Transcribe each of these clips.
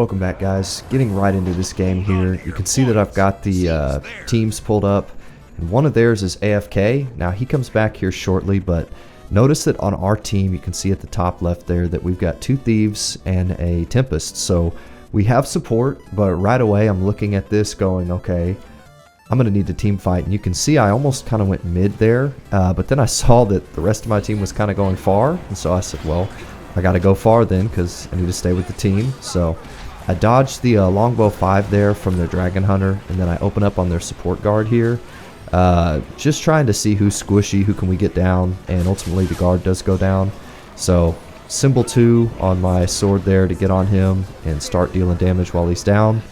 Welcome back, guys. Getting right into this game here. You can see that I've got the teams pulled up, and one of theirs is AFK. Now he comes back here shortly, but notice that on our team you can see at the top left there that we've got 2 thieves and a tempest. So we have support, but right away I'm looking at this going, okay, I'm going to need to team fight. And you can see I almost kind of went mid there, but then I saw that the rest of my team was kind of going far, and so I said, well, I got to go far then because I need to stay with the team. So I dodged the longbow 5 there from their dragon hunter, and then I open up on their support guard here, just trying to see who's squishy, who can we get down, and ultimately the guard does go down. So symbol 2 on my sword there to get on him and start dealing damage while he's down.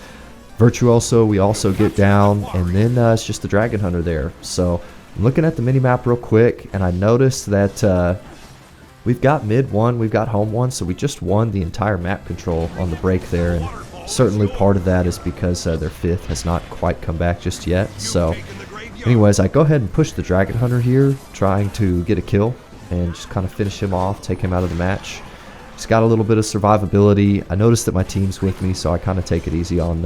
Virtuoso we also get down, and then it's just the dragon hunter there. So I'm looking at the minimap real quick, and I noticed that we've got mid 1, we've got home 1, so we just won the entire map control on the break there, and certainly part of that is because their 5th has not quite come back just yet. So anyways, I go ahead and push the dragon hunter here, trying to get a kill and just kind of finish him off, take him out of the match. He's got a little bit of survivability. I noticed that my team's with me, so I kind of take it easy on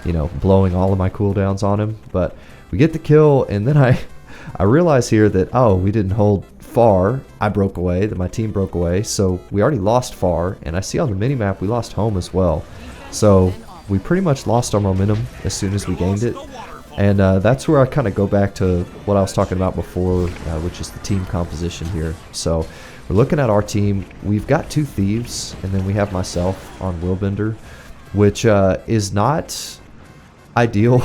you know, blowing all of my cooldowns on him. But we get the kill, and then I realize here that, oh, we didn't hold far. I broke away, that my team broke away, so we already lost far, and I see on the minimap we lost home as well. So we pretty much lost our momentum as soon as we gained it, and that's where I kind of go back to what I was talking about before, which is the team composition here. So we're looking at our team. We've got 2 thieves, and then we have myself on Willbender, which is not ideal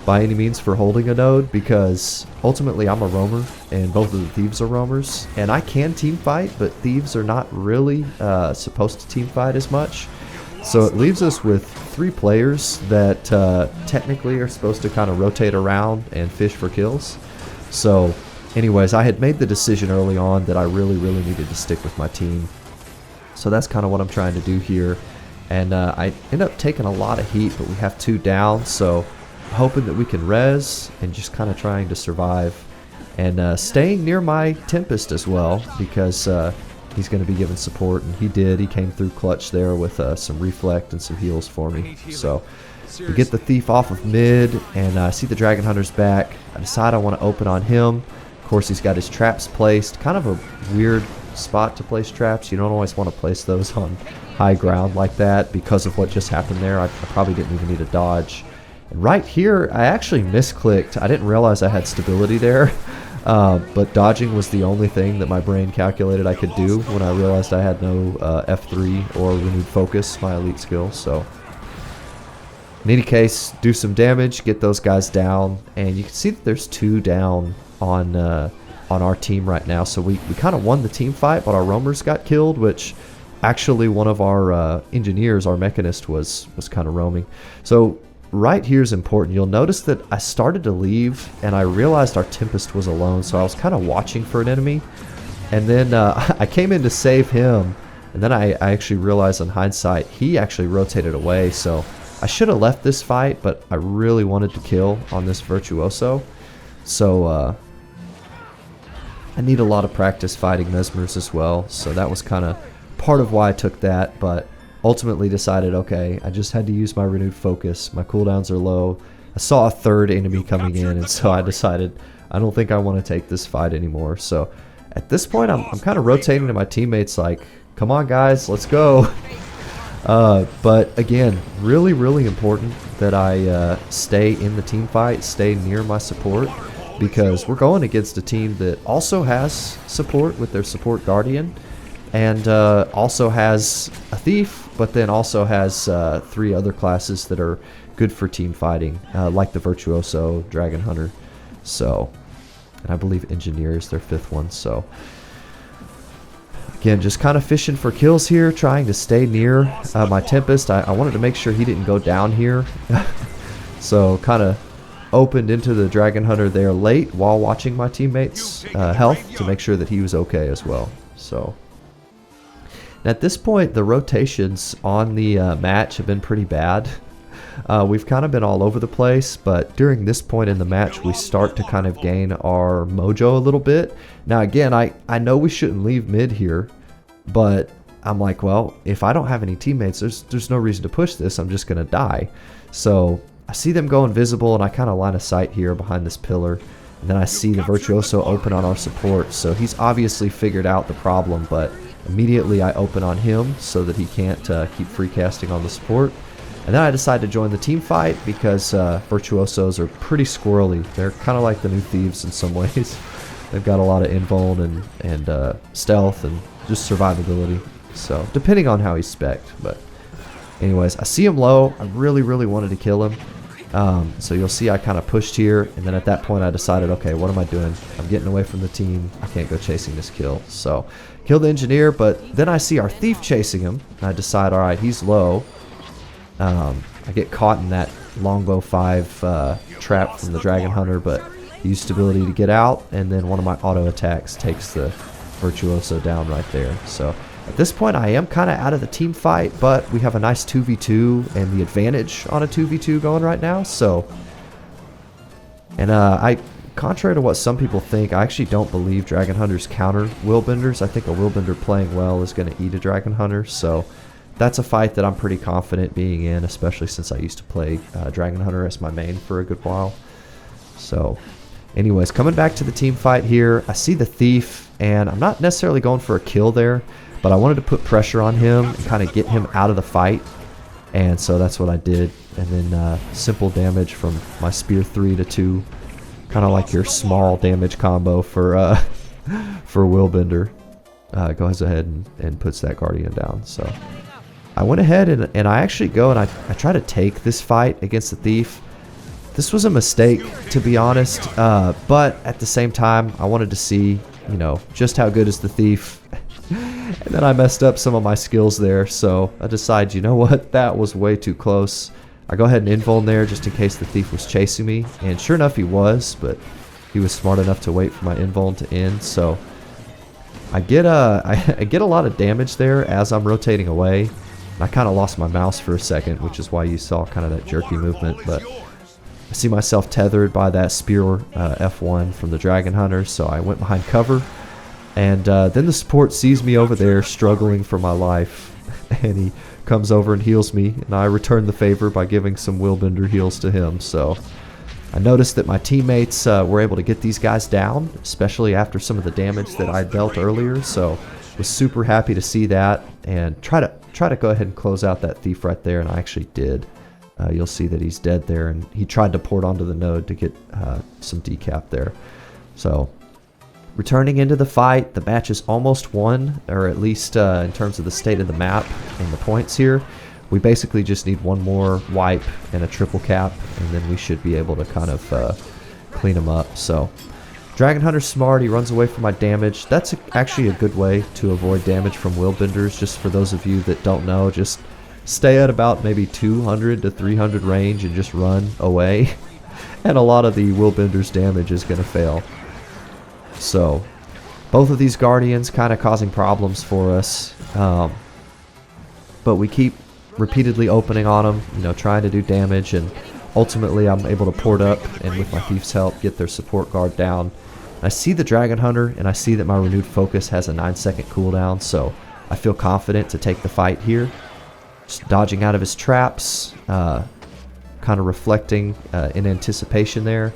by any means for holding a node, because ultimately I'm a roamer and both of the thieves are roamers, and I can team fight, but thieves are not really supposed to team fight as much. So it leaves us with 3 players that technically are supposed to kind of rotate around and fish for kills. So anyways, I had made the decision early on that I really needed to stick with my team. So that's kind of what I'm trying to do here. And I end up taking a lot of heat, but we have 2 down, so I'm hoping that we can res and just kind of trying to survive. And staying near my Tempest as well, because he's going to be giving support, and he did. He came through clutch there with some reflect and some heals for me. So we get the thief off of mid, and I see the dragon hunter's back. I decide I want to open on him. Of course, he's got his traps placed. Kind of a weird spot to place traps. You don't always want to place those on high ground like that because of what just happened there. I probably didn't even need a dodge. And right here, I actually misclicked. I didn't realize I had stability there, but dodging was the only thing that my brain calculated I could do when I realized I had no F3 or renewed focus, my elite skill. So in any case, do some damage, get those guys down, and you can see that there's 2 down on our team right now. So we kind of won the team fight, but our roamers got killed, which actually one of our engineers, our mechanist, was kind of roaming. So right here is important. You'll notice that I started to leave, and I realized our Tempest was alone, so I was kind of watching for an enemy. And then I came in to save him, and then I actually realized in hindsight he actually rotated away. So I should have left this fight, but I really wanted to kill on this Virtuoso. So I need a lot of practice fighting Mesmers as well, so that was kind of part of why I took that, but ultimately decided, okay, I just had to use my renewed focus. My cooldowns are low. I saw a 3rd enemy coming in, and so I decided I don't think I want to take this fight anymore. So at this point, I'm kind of rotating to my teammates like, come on guys, let's go. But again, really important that I stay in the team fight, stay near my support, because we're going against a team that also has support with their support guardian, and also has a thief, but then also has 3 other classes that are good for team fighting, like the Virtuoso, Dragon Hunter. So, and I believe Engineer is their 5th one. So again, just kind of fishing for kills here, trying to stay near my Tempest. I wanted to make sure he didn't go down here. So kind of opened into the Dragon Hunter there late while watching my teammates' health to make sure that he was okay as well. So at this point, the rotations on the match have been pretty bad. We've kind of been all over the place, but during this point in the match, we start to kind of gain our mojo a little bit. Now again, I know we shouldn't leave mid here, but I'm like, well, if I don't have any teammates, there's no reason to push this. I'm just going to die. So I see them go invisible, and I kind of line of sight here behind this pillar. And then I see the Virtuoso open on our support. So he's obviously figured out the problem, but immediately I open on him so that he can't keep free casting on the support. And then I decide to join the team fight because Virtuosos are pretty squirrely. They're kind of like the new Thieves in some ways. They've got a lot of invuln and stealth and just survivability. So depending on how he's spec'd. But anyways, I see him low. I really wanted to kill him. So you'll see I kind of pushed here, and then at that point I decided, okay, what am I doing? I'm getting away from the team. I can't go chasing this kill. So kill the engineer, but then I see our thief chasing him, and I decide, all right, he's low. I get caught in that longbow 5 trap from the Dragon Hunter, but he used stability to get out, and then one of my auto attacks takes the Virtuoso down right there. So at this point, I am kind of out of the team fight, but we have a nice 2v2 and the advantage on a 2v2 going right now. So, and contrary to what some people think, I actually don't believe Dragon Hunters counter Willbenders. I think a Willbender playing well is going to eat a Dragon Hunter. So that's a fight that I'm pretty confident being in, especially since I used to play Dragon Hunter as my main for a good while. So anyways, coming back to the team fight here, I see the Thief, and I'm not necessarily going for a kill there, but I wanted to put pressure on him and kind of get him out of the fight. And so that's what I did. And then simple damage from my Spear 3 to 2. Kind of like your small damage combo for Willbender. Goes ahead and puts that Guardian down. So I went ahead and I actually go and I try to take this fight against the Thief. This was a mistake, to be honest. But at the same time, I wanted to see, you know, just how good is the Thief. And then I messed up some of my skills there, so I decided, you know what, that was way too close. I go ahead and invuln there just in case the Thief was chasing me, and sure enough he was, but he was smart enough to wait for my invuln to end. So I get a lot of damage there as I'm rotating away. And I kind of lost my mouse for a second, which is why you saw kind of that jerky movement, but I see myself tethered by that Spear F1 from the Dragon Hunter, so I went behind cover. And then the support sees me over there struggling for my life, and he comes over and heals me, and I return the favor by giving some Willbender heals to him. So I noticed that my teammates were able to get these guys down, especially after some of the damage that I dealt earlier. So was super happy to see that and try to go ahead and close out that Thief right there, and I actually did. You'll see that he's dead there, and he tried to port onto the node to get some decap there. So returning into the fight, the match is almost won, or at least in terms of the state of the map and the points here. We basically just need one more wipe and a triple cap, and then we should be able to kind of clean them up. So Dragon Hunter's smart, he runs away from my damage. That's actually a good way to avoid damage from Willbenders. Just for those of you that don't know, just stay at about maybe 200 to 300 range and just run away. And a lot of the Willbender's damage is going to fail. So both of these Guardians kind of causing problems for us, but we keep repeatedly opening on them, you know, trying to do damage, and ultimately I'm able to port up and with my Thief's help get their support guard down. I see the Dragon Hunter, and I see that my renewed focus has a 9-second cooldown, so I feel confident to take the fight here. Just dodging out of his traps, kind of reflecting in anticipation there.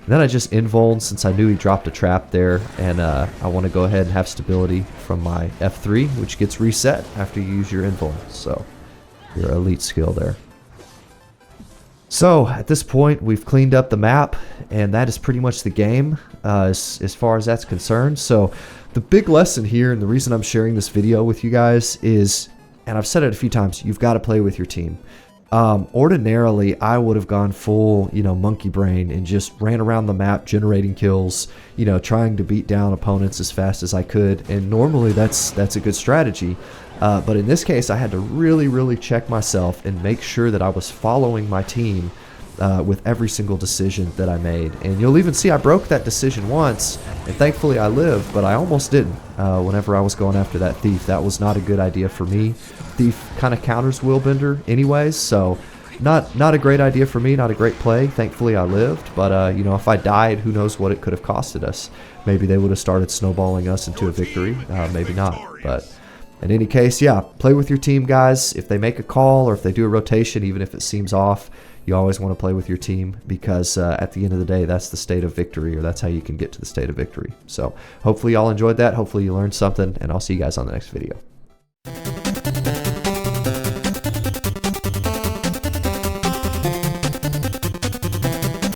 And then I just invuln since I knew he dropped a trap there, and I want to go ahead and have stability from my F3, which gets reset after you use your invuln. So your elite skill there. So at this point, we've cleaned up the map, and that is pretty much the game as far as that's concerned. So the big lesson here, and the reason I'm sharing this video with you guys is, and I've said it a few times, you've got to play with your team. Ordinarily, I would have gone full, you know, monkey brain and just ran around the map generating kills, you know, trying to beat down opponents as fast as I could. And normally that's a good strategy. But in this case, I had to really check myself and make sure that I was following my team with every single decision that I made. And you'll even see I broke that decision once, and thankfully I lived, but I almost didn't whenever I was going after that Thief. That was not a good idea for me. Thief kind of counters Willbender anyways, so not a great idea for me, not a great play. Thankfully I lived, but you know, if I died, who knows what it could have costed us. Maybe they would have started snowballing us into a victory, maybe not. But In any case, yeah, play with your team, guys. If they make a call or if they do a rotation, even if it seems off, you always want to play with your team because at the end of the day, that's the state of victory, or that's how you can get to the state of victory. So hopefully y'all enjoyed that. Hopefully you learned something, and I'll see you guys on the next video.